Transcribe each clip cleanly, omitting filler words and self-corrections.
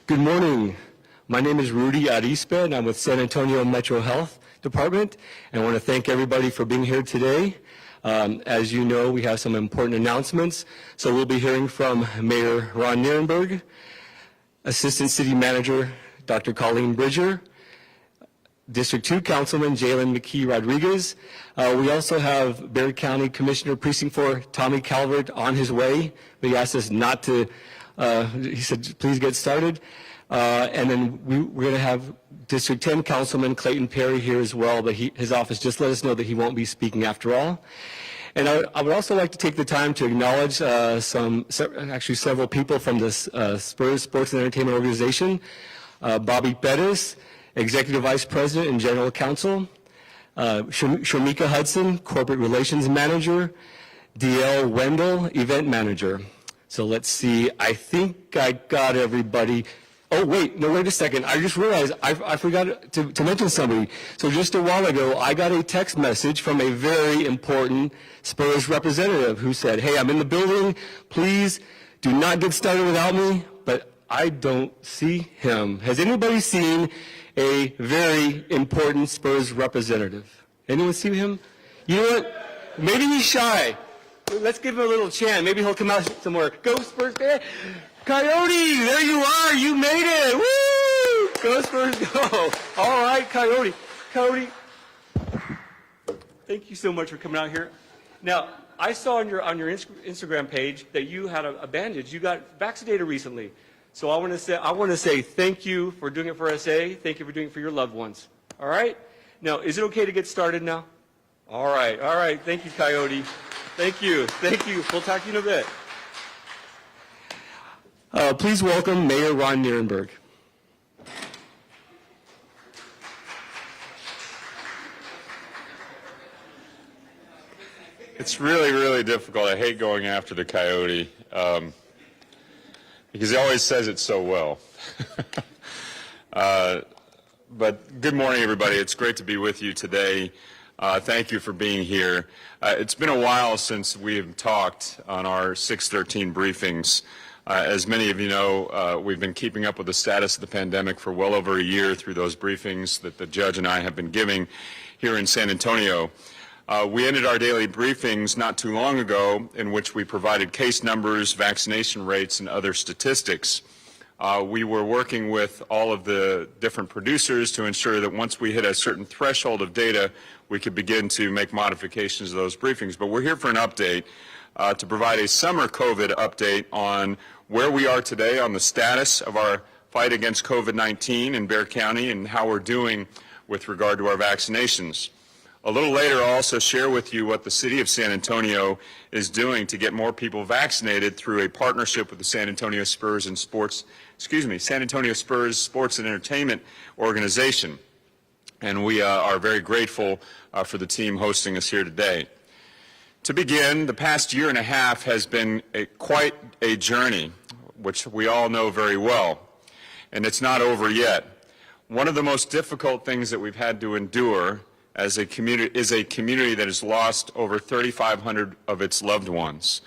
Good morning. My name is Rudy Arispe, and I'm with San Antonio Metro Health Department. And I want to thank everybody for being here today. As you know, we have some important announcements. So we'll be hearing from Mayor Ron Nirenberg, Assistant City Manager Dr. Colleen Bridger, District 2 Councilman Jalen McKee Rodriguez. We also have Bexar County Commissioner Precinct 4 Tommy Calvert on his way, but he asked us not to, he said, please get started. And then we're going to have District 10 Councilman Clayton Perry here as well, but his office just let us know that he won't be speaking after all. And I would also like to take the time to acknowledge several people from the Spurs Sports and Entertainment Organization. Bobby Perez, Executive Vice President and General Counsel. Shamika Hudson, Corporate Relations Manager. DL Wendell, Event Manager. So let's see, I think I got everybody. Oh, wait a second. I just realized I forgot to mention somebody. So just a while ago, I got a text message from a very important Spurs representative who said, hey, I'm in the building. Please do not get started without me. But I don't see him. Has anybody seen a very important Spurs representative? Anyone see him? You know what? Maybe he's shy. Let's give him a little chant. Maybe he'll come out somewhere. Go Spurs! Coyote, there you are. You made it. Woo! Go Spurs, go. All right, Coyote. Coyote, thank you so much for coming out here. Now, I saw on your Instagram page that you had a bandage. You got vaccinated recently. So I want to say thank you for doing it for SA. Thank you for doing it for your loved ones. All right? Now, is it okay to get started now? All right. Thank you, Coyote. Thank you. We'll talk to you in a bit. Please welcome Mayor Ron Nirenberg. It's really, really difficult. I hate going after the Coyote because he always says it so well. But good morning, everybody. It's great to be with you today. Thank you for being here. It's been a while since we have talked on our 613 briefings. As many of you know, we've been keeping up with the status of the pandemic for well over a year through those briefings that the judge and I have been giving here in San Antonio. We ended our daily briefings not too long ago in which we provided case numbers, vaccination rates, and other statistics. We were working with all of the different producers to ensure that once we hit a certain threshold of data, we could begin to make modifications of those briefings. But we're here for an update to provide a summer COVID update on where we are today on the status of our fight against COVID-19 in Bexar County and how we're doing with regard to our vaccinations. A little later, I'll also share with you what the City of San Antonio is doing to get more people vaccinated through a partnership with the San Antonio Spurs Sports and Entertainment Organization. And we are very grateful for the team hosting us here today. To begin, the past year and a half has been quite a journey, which we all know very well, and it's not over yet. One of the most difficult things that we've had to endure as a community is a community that has lost over 3,500 of its loved ones,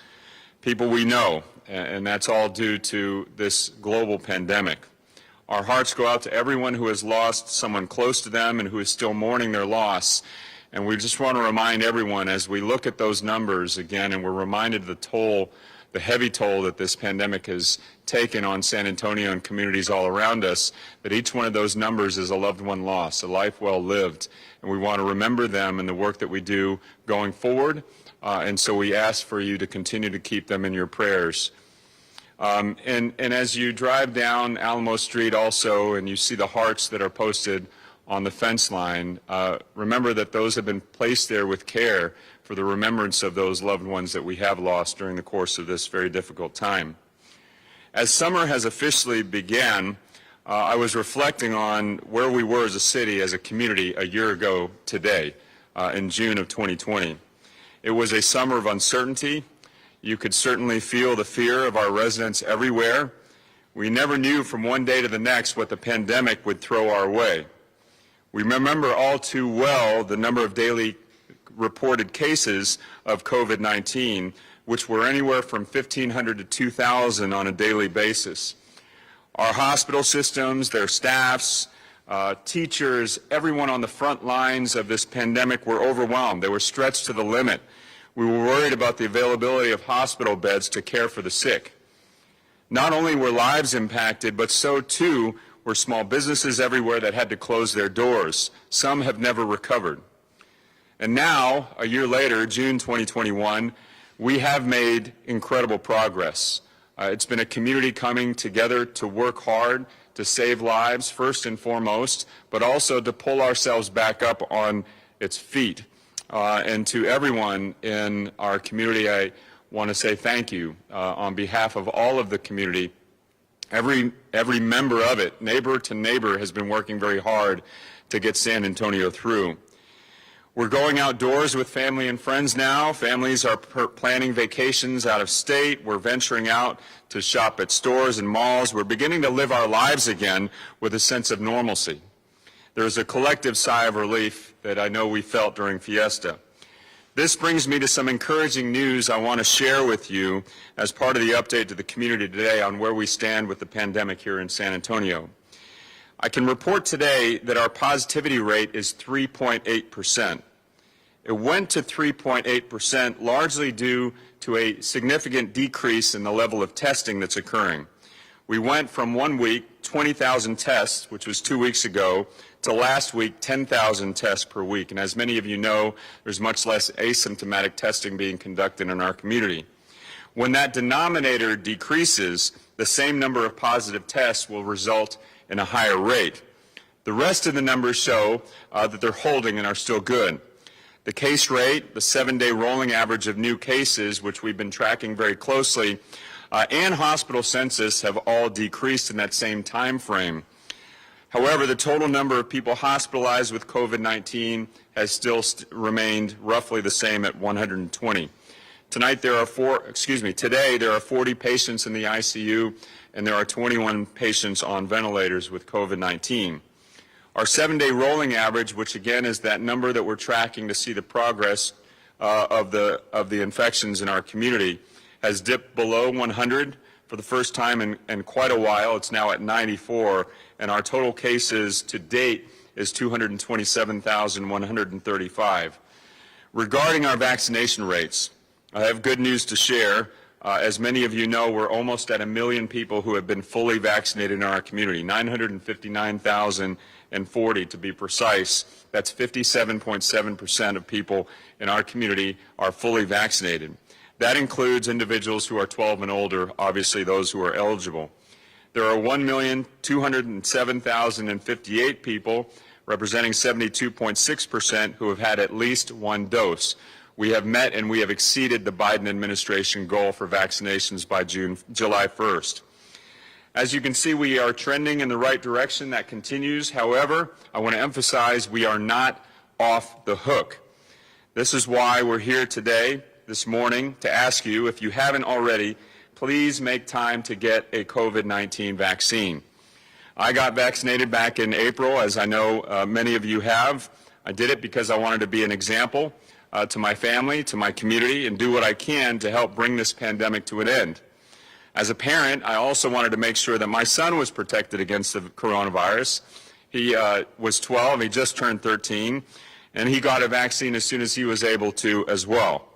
people we know, and that's all due to this global pandemic. Our hearts go out to everyone who has lost someone close to them and who is still mourning their loss. And we just want to remind everyone as we look at those numbers again, and we're reminded of the toll, the heavy toll that this pandemic has taken on San Antonio and communities all around us, that each one of those numbers is a loved one lost, a life well lived. And we want to remember them in the work that we do going forward. And so we ask for you to continue to keep them in your prayers. And as you drive down Alamo Street also, and you see the hearts that are posted on the fence line, remember that those have been placed there with care for the remembrance of those loved ones that we have lost during the course of this very difficult time. As summer has officially began, I was reflecting on where we were as a city, as a community, a year ago today, in June of 2020. It was a summer of uncertainty. You could certainly feel the fear of our residents everywhere. We never knew from one day to the next what the pandemic would throw our way. We remember all too well the number of daily reported cases of COVID-19, which were anywhere from 1,500 to 2,000 on a daily basis. Our hospital systems, their staffs, teachers, everyone on the front lines of this pandemic were overwhelmed. They were stretched to the limit. We were worried about the availability of hospital beds to care for the sick. Not only were lives impacted, but so too were small businesses everywhere that had to close their doors. Some have never recovered. And now, a year later, June 2021, we have made incredible progress. It's been a community coming together to work hard, to save lives, first and foremost, but also to pull ourselves back up on its feet. And to everyone in our community, I want to say thank you on behalf of all of the community. Every member of it, neighbor to neighbor, has been working very hard to get San Antonio through. We're going outdoors with family and friends now. Families are planning vacations out of state. We're venturing out to shop at stores and malls. We're beginning to live our lives again with a sense of normalcy. There's a collective sigh of relief that I know we felt during Fiesta. This brings me to some encouraging news I want to share with you as part of the update to the community today on where we stand with the pandemic here in San Antonio. I can report today that our positivity rate is 3.8%. It went to 3.8% largely due to a significant decrease in the level of testing that's occurring. We went from 1 week, 20,000 tests, which was 2 weeks ago, to last week, 10,000 tests per week. And as many of you know, there's much less asymptomatic testing being conducted in our community. When that denominator decreases, the same number of positive tests will result in a higher rate. The rest of the numbers show that they're holding and are still good. The case rate, the 7-day rolling average of new cases, which we've been tracking very closely, and hospital census have all decreased in that same time frame. However, the total number of people hospitalized with COVID-19 has still remained roughly the same at 120. Today there are 40 patients in the ICU, and there are 21 patients on ventilators with COVID-19. Our 7-day rolling average, which again is that number that we're tracking to see the progress of the infections in our community, has dipped below 100 for the first time in quite a while. It's now at 94, and our total cases to date is 227,135. Regarding our vaccination rates, I have good news to share. As many of you know, we're almost at 1 million people who have been fully vaccinated in our community, 959,040 to be precise. That's 57.7% of people in our community are fully vaccinated. That includes individuals who are 12 and older, obviously those who are eligible. There are 1,207,058 people, representing 72.6%, who have had at least one dose. We have met and we have exceeded the Biden administration goal for vaccinations by July 1st. As you can see, we are trending in the right direction. That continues. However, I want to emphasize we are not off the hook. This is why we're here today, this morning, to ask you, if you haven't already, please make time to get a COVID-19 vaccine. I got vaccinated back in April, as I know many of you have. I did it because I wanted to be an example to my family, to my community, and do what I can to help bring this pandemic to an end. As a parent, I also wanted to make sure that my son was protected against the coronavirus. He was 12, he just turned 13, and he got a vaccine as soon as he was able to as well.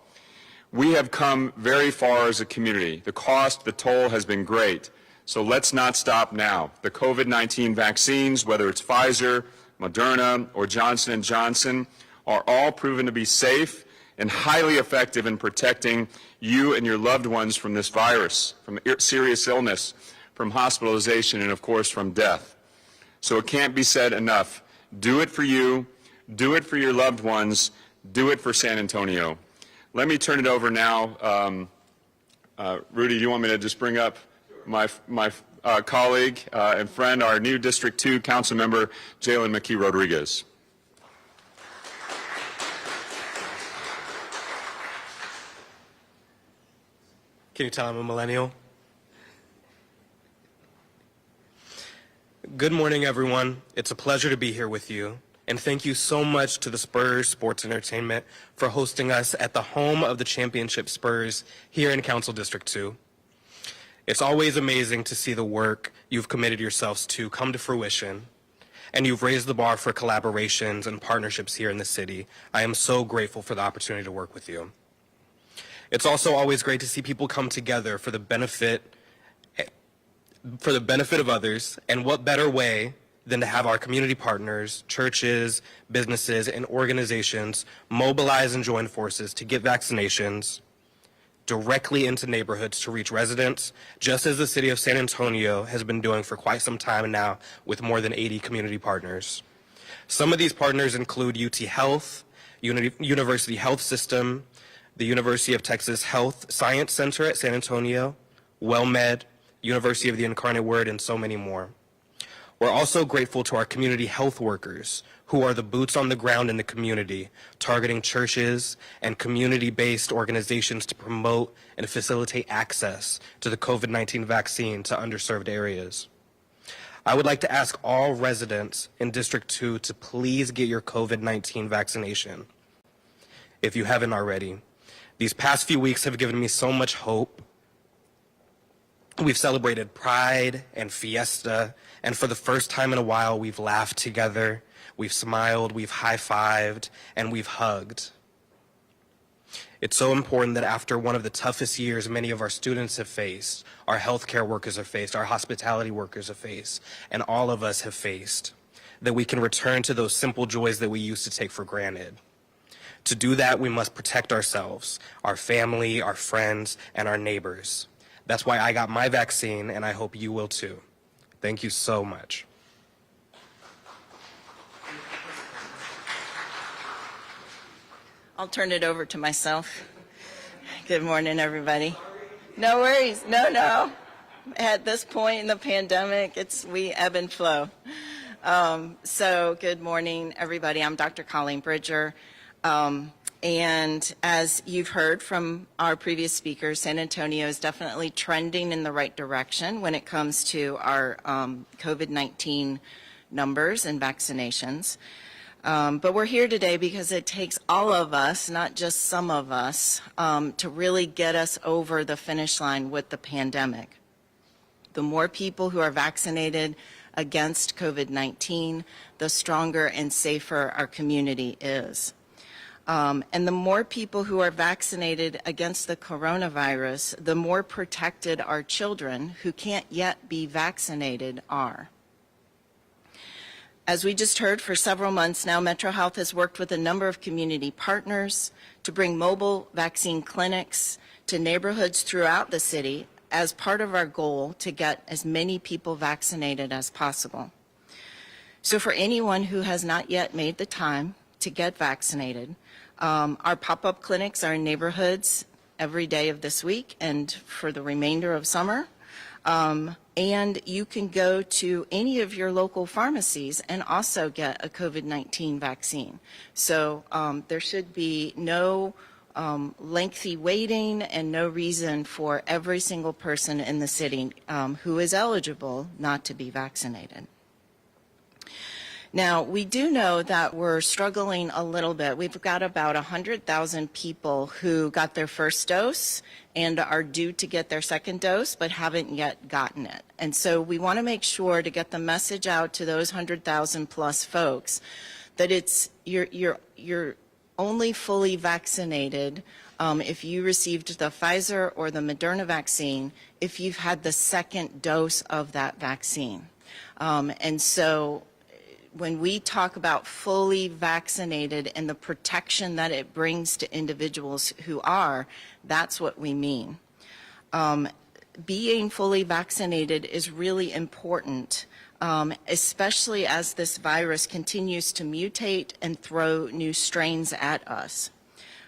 We have come very far as a community. The cost, the toll has been great. So let's not stop now. The COVID-19 vaccines, whether it's Pfizer, Moderna, or Johnson & Johnson, are all proven to be safe and highly effective in protecting you and your loved ones from this virus, from serious illness, from hospitalization, and of course from death. So it can't be said enough. Do it for you, do it for your loved ones, do it for San Antonio. Let me turn it over now. Rudy, do you want me to just bring up my colleague and friend, our new District 2 Council Member, Jalen McKee Rodriguez? Can you tell I'm a millennial? Good morning, everyone. It's a pleasure to be here with you. And thank you so much to the Spurs Sports Entertainment for hosting us at the home of the championship Spurs here in Council District 2. It's always amazing to see the work you've committed yourselves to come to fruition, and you've raised the bar for collaborations and partnerships here in the city. I am so grateful for the opportunity to work with you. It's also always great to see people come together for the benefit of others, and what better way than to have our community partners, churches, businesses, and organizations mobilize and join forces to get vaccinations directly into neighborhoods to reach residents, just as the city of San Antonio has been doing for quite some time now with more than 80 community partners. Some of these partners include UT Health, University Health System, the University of Texas Health Science Center at San Antonio, WellMed, University of the Incarnate Word, and so many more. We're also grateful to our community health workers, who are the boots on the ground in the community, targeting churches and community-based organizations to promote and facilitate access to the COVID-19 vaccine to underserved areas. I would like to ask all residents in District 2 to please get your COVID-19 vaccination, if you haven't already. These past few weeks have given me so much hope. We've celebrated Pride and Fiesta, and for the first time in a while, we've laughed together, we've smiled, we've high-fived, and we've hugged. It's so important that after one of the toughest years many of our students have faced, our healthcare workers have faced, our hospitality workers have faced, and all of us have faced, that we can return to those simple joys that we used to take for granted. To do that, we must protect ourselves, our family, our friends, and our neighbors. That's why I got my vaccine, and I hope you will too. Thank you so much. I'll turn it over to myself. Good morning, everybody. No worries. No. At this point in the pandemic, we ebb and flow. So good morning, everybody. I'm Dr. Colleen Bridger. And as you've heard from our previous speakers, San Antonio is definitely trending in the right direction when it comes to our COVID-19 numbers and vaccinations. But we're here today because it takes all of us, not just some of us, to really get us over the finish line with the pandemic. The more people who are vaccinated against COVID-19, the stronger and safer our community is. And the more people who are vaccinated against the coronavirus, the more protected our children who can't yet be vaccinated are. As we just heard, for several months now, Metro Health has worked with a number of community partners to bring mobile vaccine clinics to neighborhoods throughout the city as part of our goal to get as many people vaccinated as possible. So for anyone who has not yet made the time to get vaccinated, our pop-up clinics are in neighborhoods every day of this week and for the remainder of summer. And you can go to any of your local pharmacies and also get a COVID-19 vaccine. So there should be no lengthy waiting and no reason for every single person in the city who is eligible not to be vaccinated. Now, we do know that we're struggling a little bit. We've got about 100,000 people who got their first dose and are due to get their second dose but haven't yet gotten it. And so we want to make sure to get the message out to those 100,000 plus folks that you're only fully vaccinated if you received the Pfizer or the Moderna vaccine if you've had the second dose of that vaccine. And so when we talk about fully vaccinated and the protection that it brings to individuals who are, that's what we mean. Being fully vaccinated is really important, especially as this virus continues to mutate and throw new strains at us.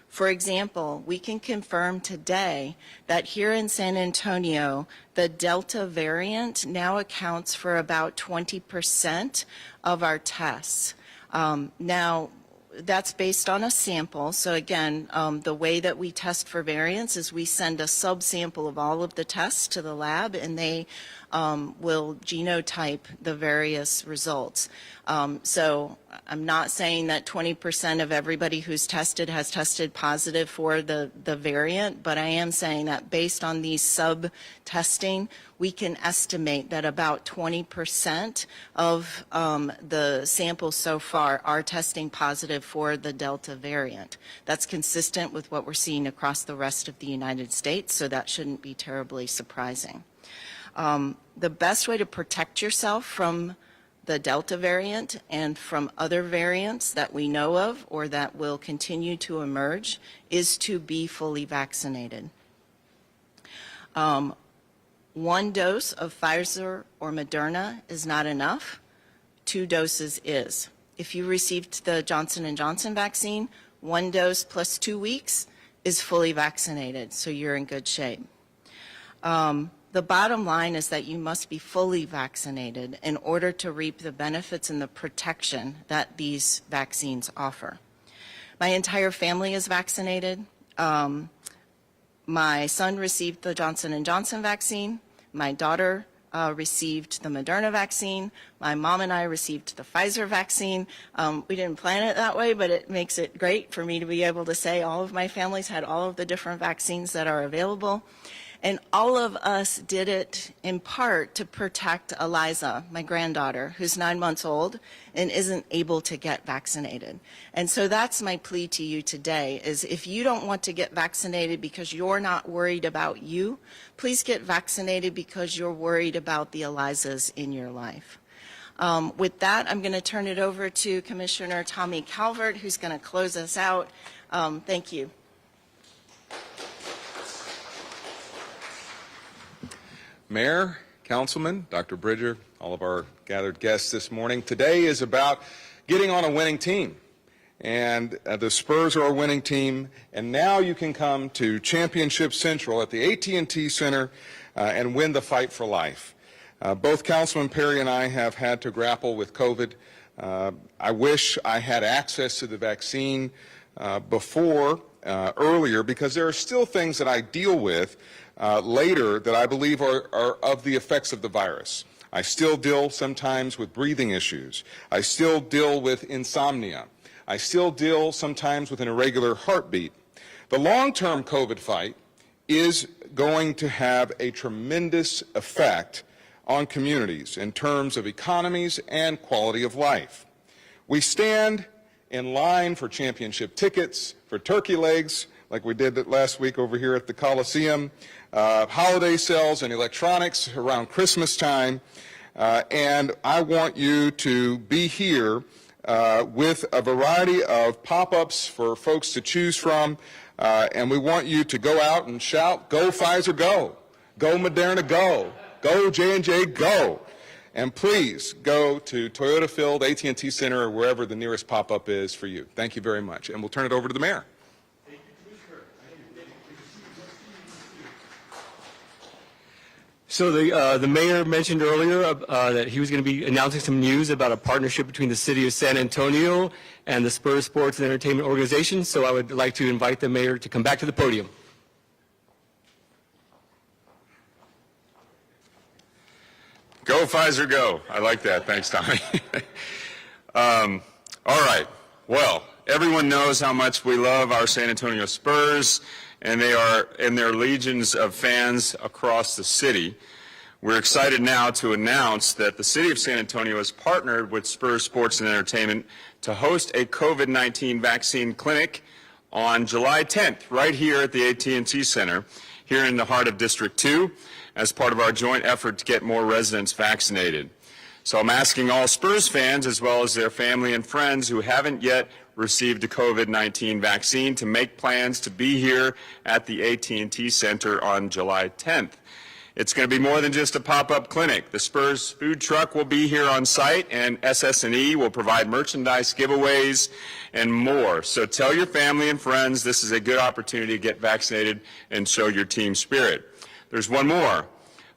For example, we can confirm today that here in San Antonio, the Delta variant now accounts for about 20% of our tests. Now, that's based on a sample. So again, the way that we test for variants is we send a subsample of all of the tests to the lab, and they will genotype the various results. So I'm not saying that 20% of everybody who's tested has tested positive for the variant, but I am saying that based on these sub-testing, we can estimate that about 20% of the samples so far are testing positive for the Delta variant. That's consistent with what we're seeing across the rest of the United States, so that shouldn't be terribly surprising. The best way to protect yourself from the Delta variant and from other variants that we know of or that will continue to emerge is to be fully vaccinated. 1 dose of Pfizer or Moderna is not enough. 2 doses is. If you received the Johnson & Johnson vaccine, 1 dose plus 2 weeks is fully vaccinated, so you're in good shape. The bottom line is that you must be fully vaccinated in order to reap the benefits and the protection that these vaccines offer. My entire family is vaccinated. My son received the Johnson & Johnson vaccine. My daughter received the Moderna vaccine. My mom and I received the Pfizer vaccine. We didn't plan it that way, but it makes it great for me to be able to say all of my families had all of the different vaccines that are available. And all of us did it in part to protect Eliza, my granddaughter, who's 9 months old and isn't able to get vaccinated. And so that's my plea to you today, is if you don't want to get vaccinated because you're not worried about you, please get vaccinated because you're worried about the Elizas in your life. With that, I'm going to turn it over to Commissioner Tommy Calvert, who's going to close us out. Thank you. Mayor, Councilman, Dr. Bridger, all of our gathered guests this morning. Today is about getting on a winning team. And the Spurs are a winning team. And now you can come to Championship Central at the AT&T Center and win the fight for life. Both Councilman Perry and I have had to grapple with COVID. I wish I had access to the vaccine earlier, because there are still things that I deal with later that I believe are of the effects of the virus. I still deal sometimes with breathing issues. I still deal with insomnia. I still deal sometimes with an irregular heartbeat. The long-term COVID fight is going to have a tremendous effect on communities in terms of economies and quality of life. We stand in line for championship tickets, for turkey legs, like we did last week over here at the Coliseum, holiday sales and electronics around Christmas time, and I want you to be here with a variety of pop-ups for folks to choose from, and we want you to go out and shout, "Go Pfizer, go! Go Moderna, go! Go J&J, go!" And please go to Toyota Field, AT&T Center, or wherever the nearest pop-up is for you. Thank you very much, and we'll turn it over to the mayor. So the mayor mentioned earlier that he was going to be announcing some news about a partnership between the city of San Antonio and the Spurs Sports and Entertainment Organization. So I would like to invite the mayor to come back to the podium. Go Pfizer, go. I like that. Thanks, Tommy. All right. Well, everyone knows how much we love our San Antonio Spurs, and they are in their legions of fans across the city. We're excited now to announce that the city of San Antonio has partnered with Spurs Sports and Entertainment to host a COVID-19 vaccine clinic on July 10th, right here at the AT&T Center, here in the heart of District 2, as part of our joint effort to get more residents vaccinated. So I'm asking all Spurs fans, as well as their family and friends who haven't yet received a COVID-19 vaccine, to make plans to be here at the AT&T Center on July 10th. It's going to be more than just a pop-up clinic. The Spurs food truck will be here on site, and SS&E will provide merchandise giveaways and more. So tell your family and friends this is a good opportunity to get vaccinated and show your team spirit. There's one more.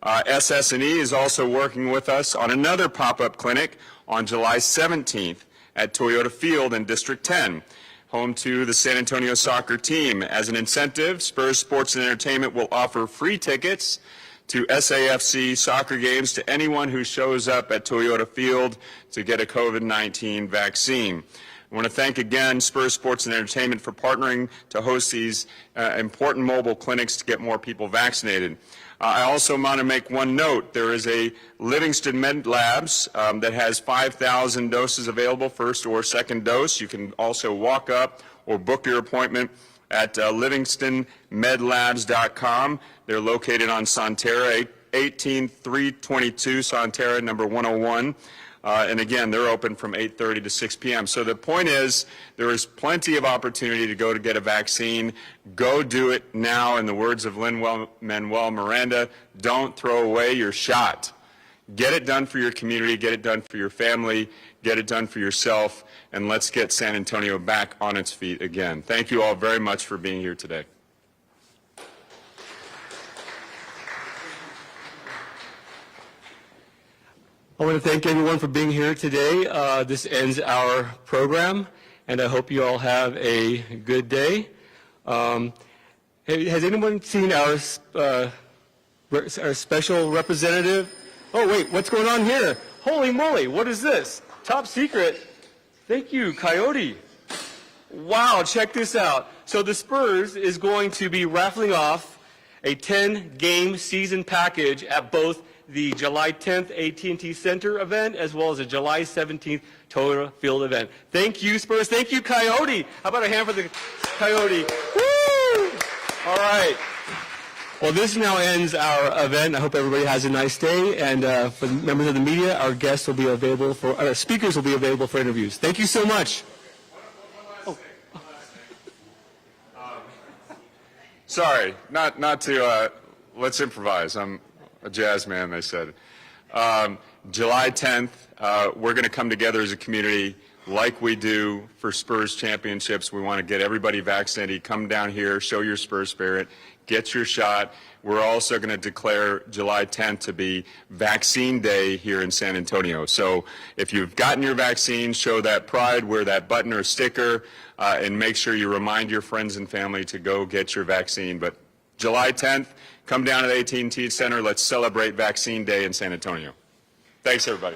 SS&E is also working with us on another pop-up clinic on July 17th at Toyota Field in District 10, home to the San Antonio soccer team. As an incentive, Spurs Sports and Entertainment will offer free tickets to SAFC soccer games, to anyone who shows up at Toyota Field to get a COVID-19 vaccine. I want to thank again Spurs Sports and Entertainment for partnering to host these important mobile clinics to get more people vaccinated. I also want to make one note. There is a Livingston Med Labs that has 5,000 doses available, first or second dose. You can also walk up or book your appointment at livingstonmedlabs.com. They're located on Sonterra, 18322 Sonterra, number 101. And again, they're open from 8:30 to 6 p.m. So the point is, there is plenty of opportunity to go to get a vaccine. Go do it now. In the words of Lin-Manuel Miranda, don't throw away your shot. Get it done for your community. Get it done for your family. Get it done for yourself. And let's get San Antonio back on its feet again. Thank you all very much for being here today. I want to thank everyone for being here today. This ends our program, and I hope you all have a good day. Has anyone seen our special representative? Oh, wait, what's going on here? Holy moly, what is this? Top secret. Thank you, Coyote. Wow, check this out. So the Spurs is going to be raffling off a 10-game season package at both the July 10th AT&T Center event as well as the July 17th Toyota Field event. Thank you, Spurs. Thank you, Coyote. How about a hand for the Coyote? Woo! All right. Well, this now ends our event. I hope everybody has a nice day. And for the members of the media, our guests will be available for, our speakers will be available for interviews. Thank you so much. Sorry, not to, let's improvise. I'm a jazz man, they said. July 10th, we're going to come together as a community like we do for Spurs championships. We want to get everybody vaccinated. Come down here, show your Spurs spirit, get your shot. We're also going to declare July 10th to be Vaccine Day here in San Antonio. So if you've gotten your vaccine, show that pride, wear that button or sticker, and make sure you remind your friends and family to go get your vaccine. But July 10th, come down to the AT&T Center. Let's celebrate Vaccine Day in San Antonio. Thanks, everybody.